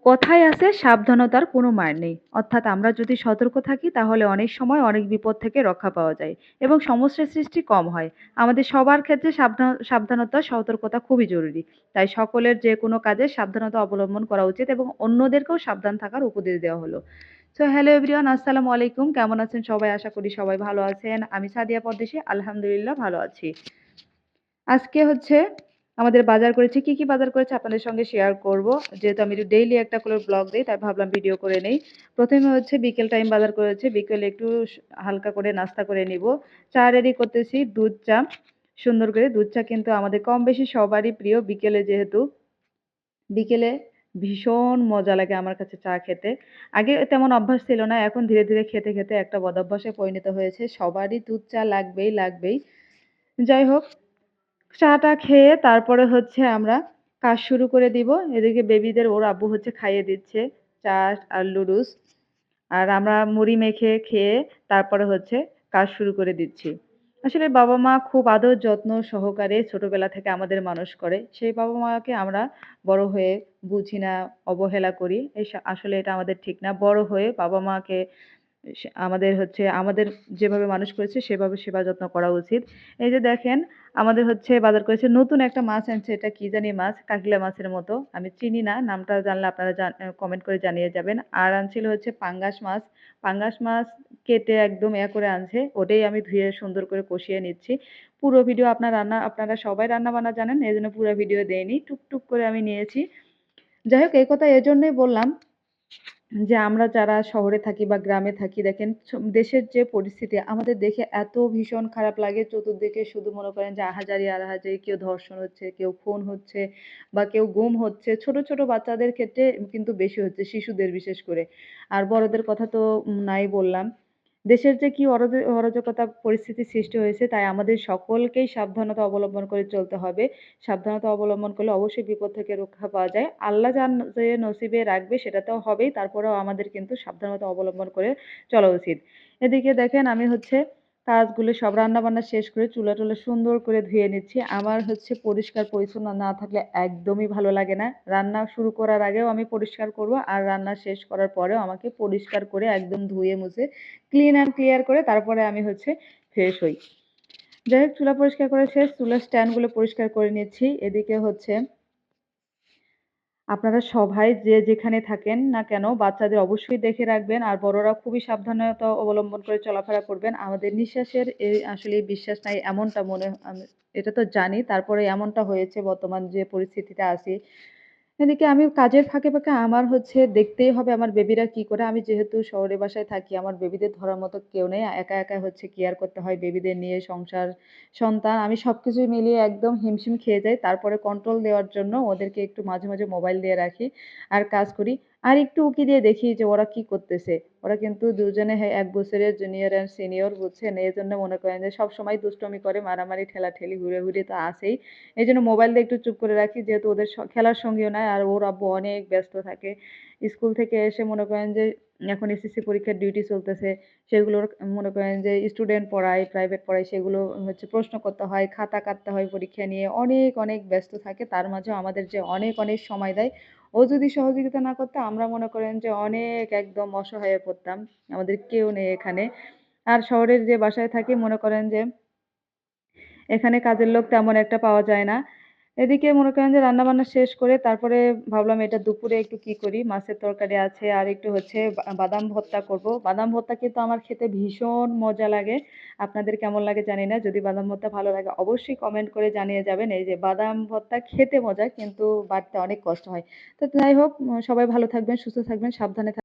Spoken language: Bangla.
কথায় আছে সাবধানতার কোনো মার নেই। অর্থাৎ আমরা যদি সতর্ক থাকি তাহলে অনেক সময় অনেক বিপদ থেকে রক্ষা পাওয়া যায় এবং সমস্যার সৃষ্টি কম হয়। আমাদের সবার ক্ষেত্রে সাবধানতা, সতর্কতা খুবই জরুরি। তাই সকলের যেকোনো কাজে সাবধানতা অবলম্বন করা উচিত এবং অন্যদেরকেও সাবধান থাকার উপদেশ দেওয়া হলো। সো হ্যালো এভরিওয়ান, আসসালামু আলাইকুম। কেমন আছেন সবাই? আশা করি সবাই ভালো আছেন। আমি সাদিয়া পরদেশী। আলহামদুলিল্লাহ ভালো আছি। আজকে হচ্ছে আমাদের বাজার করেছি। কি বাজার করেছি আপনাদের সঙ্গে শেয়ার করব। যেহেতু আমি ডেইলি একটা করে ব্লগ দেই তাই ভাবলাম ভিডিও করে নেই। ১ম এ হচ্ছে বিকেল টাইম বাজার করেছি। বিকেলে একটু হালকা করে নাস্তা করে নিবো। চা রেডি করতেছি, দুধ চা। সুন্দর করে দুধ চা কিন্তু আমাদের কম বেশি সবারই প্রিয়। বিকেলে যেহেতু বিকেলে ভীষণ মজা লাগে আমার কাছে চা খেতে। আগে তেমন অভ্যাস ছিল না। এখন ধীরে খেতে একটা বদঅভ্যাসে পরিণত হয়েছে। সবারই দুধ চা লাগবেই। যাই হোক, চাটা খেয়ে তারপরে হচ্ছে আমরা কাজ শুরু করে দিব। এদিকে বেবিদের ওর আব্বু হচ্ছে খাইয়ে দিচ্ছে চা আর লুডুস। আর আমরা মুড়ি মেখে খেয়ে তারপরে হচ্ছে কাজ শুরু করে দিচ্ছি। আসলে বাবা-মা খুব আদর যত্ন সহকারে ছোটবেলা থেকে আমাদের মানুষ করে। সেই বাবা-মাকে আমরা বড় হয়ে বুঝি না, অবহেলা করি। আসলে এটা আমাদের ঠিক না। বড় হয়ে বাবা-মাকে আমাদের হচ্ছে আমাদের যেভাবে মানুষ করেছে সেভাবে সেবা যত্ন করা উচিত। এই যে দেখেন আমাদের হচ্ছে বাজার করেছে নতুন একটা মাছ আনছে। এটা কি জানি মাছ? কাকিলা মাছের মতো। আমি চিনি না। নামটা জানলে আপনারা কমেন্ট করে জানিয়ে যাবেন। আর আনছিল হচ্ছে পাঙ্গাস মাছ। পাঙ্গাস মাছ কেটে একদম করে আনছে। ওটাই আমি ধুয়ে সুন্দর করে কষিয়ে নিচ্ছি। পুরো ভিডিও আপনারা সবাই রান্না-বান্না জানেন। এজন্য পুরো ভিডিও দেইনি। টুকটুক করে আমি নিয়েছি। যাই হোক এই কথা এজন্যই বললাম যে আমরা যারা শহরে থাকি বা গ্রামে থাকি দেখেন দেশের যে পরিস্থিতি আমাদের দেখে এত ভীষণ খারাপ লাগে। চতুর্দিকে শুধু মনে করেন যে আহাজারি আর আহাজারি, কেউ ধর্ষণ হচ্ছে, কেউ খুন হচ্ছে বা কেউ গুম হচ্ছে। ছোট বাচ্চাদের ক্ষেত্রে কিন্তু বেশি হচ্ছে, শিশুদের বিশেষ করে। আর বড়দের কথা তো নাই বললাম। দেশের যে কি অরাজকতা পরিস্থিতির সৃষ্টি হয়েছে তাই আমাদের সকলকেই সাবধানতা অবলম্বন করে চলতে হবে। সাবধানতা অবলম্বন করলে অবশ্যই বিপদ থেকে রক্ষা পাওয়া যায়। আল্লাহ যে নসিবে রাখবে সেটা তো হবেই। তারপরেও আমাদের কিন্তু সাবধানতা অবলম্বন করে চলা উচিত। এদিকে দেখেন আমি হচ্ছে কাজগুলো সব রান্না-বান্না শেষ করে চুলা-টুলা সুন্দর করে ধুয়ে নিচ্ছি। আমার হচ্ছে পরিষ্কার পরিচ্ছন্ন না থাকলে একদমই ভালো লাগে না। রান্না শুরু করার আগেও আমি পরিষ্কার করব আর রান্না শেষ করার পরেও আমাকে পরিষ্কার করে একদম ধুয়ে মুছে ক্লিন অ্যান্ড ক্লিয়ার করে তারপরে আমি হচ্ছে ফ্রেশ হই। যাই হোক চুলা পরিষ্কার করা শেষ, চুলার স্ট্যান্ডগুলো পরিষ্কার করে নিচ্ছি। এদিকে হচ্ছে আপনারা সবাই যে যেখানে থাকেন না কেন বাচ্চাদের অবশ্যই দেখে রাখবেন আর বড়রা খুবই সাবধানতা অবলম্বন করে চলাফেরা করবেন। আমাদের নিঃশ্বাসের আসলে বিশ্বাস নাই এমনটা আমি এটা তো জানি। তারপরে এমনটা হয়েছে বর্তমান যে পরিস্থিতিতে আছি। এদিকে আমি কাজের ফাঁকে আমার হচ্ছে দেখতেই হবে আমার বেবিরা কি করে। আমি যেহেতু শহরে বাসায় থাকি, আমার বেবিদের ধরার মতো কেউ নেই। একা হচ্ছে কেয়ার করতে হয় বেবিদের নিয়ে সংসার, সন্তান। আমি সবকিছু মিলিয়ে একদম হিমশিম খেয়ে যাই। তারপরে কন্ট্রোল দেওয়ার জন্য ওদেরকে একটু মাঝে মোবাইল দিয়ে রাখি আর কাজ করি। আর একটু উঁকি দিয়ে দেখি যে ওরা কি করতেছে। ওরা কিন্তু দুজনে ১ বছরের জুনিয়র অ্যান্ড সিনিয়র বুঝছেন? এজন্য মনে করেন যে সবসময় দুষ্টুমি করে মারামারি ঠেলাঠেলি হুড়োহুড়ি তো আছেই। এজন্য মোবাইল দিয়ে একটু চুপ করে রাখি যেহেতু ওদের খেলার সঙ্গীও নাই আর ওর আব্বু অনেক ব্যস্ত থাকে। স্কুল থেকে এসে মনে করেন যে এখন এসএসসি পরীক্ষার ডিউটি চলতেছে। সেগুলোর মনে করেন যে স্টুডেন্ট পড়ায়, প্রাইভেট পড়ায় সেগুলো হচ্ছে প্রশ্ন করতে হয়, খাতা কাটতে হয় পরীক্ষা নিয়ে। অনেক ব্যস্ত থাকে। তার মাঝেও আমাদের যে অনেক সময় দেয়। ও যদি সহযোগিতা না করতো আমরা মনে করেন যে অনেক একদম অসহায় হয়ে পড়তাম। আমাদের কেউ নেই এখানে। আর শহরের যে বাসায় থাকি মনে করেন যে এখানে কাজের লোক তেমন একটা পাওয়া যায় না। এদিকে মনে করেন যে রান্নাবান্না শেষ করে তারপরে ভাবলাম এটা দুপুরে একটু কি করি, মাছের তরকারি আছে আর একটু হচ্ছে বাদাম ভর্তা করব। বাদাম ভর্তা কিন্তু আমার খেতে ভীষণ মজা লাগে। আপনাদের কেমন লাগে জানি না। যদি বাদাম ভর্তা ভালো লাগে অবশ্যই কমেন্ট করে জানিয়ে যাবেন। এই যে বাদাম ভর্তা খেতে মজা কিন্তু বাটতে অনেক কষ্ট হয়। তো যাই হোক সবাই ভালো থাকবেন, সুস্থ থাকবেন, সাবধানে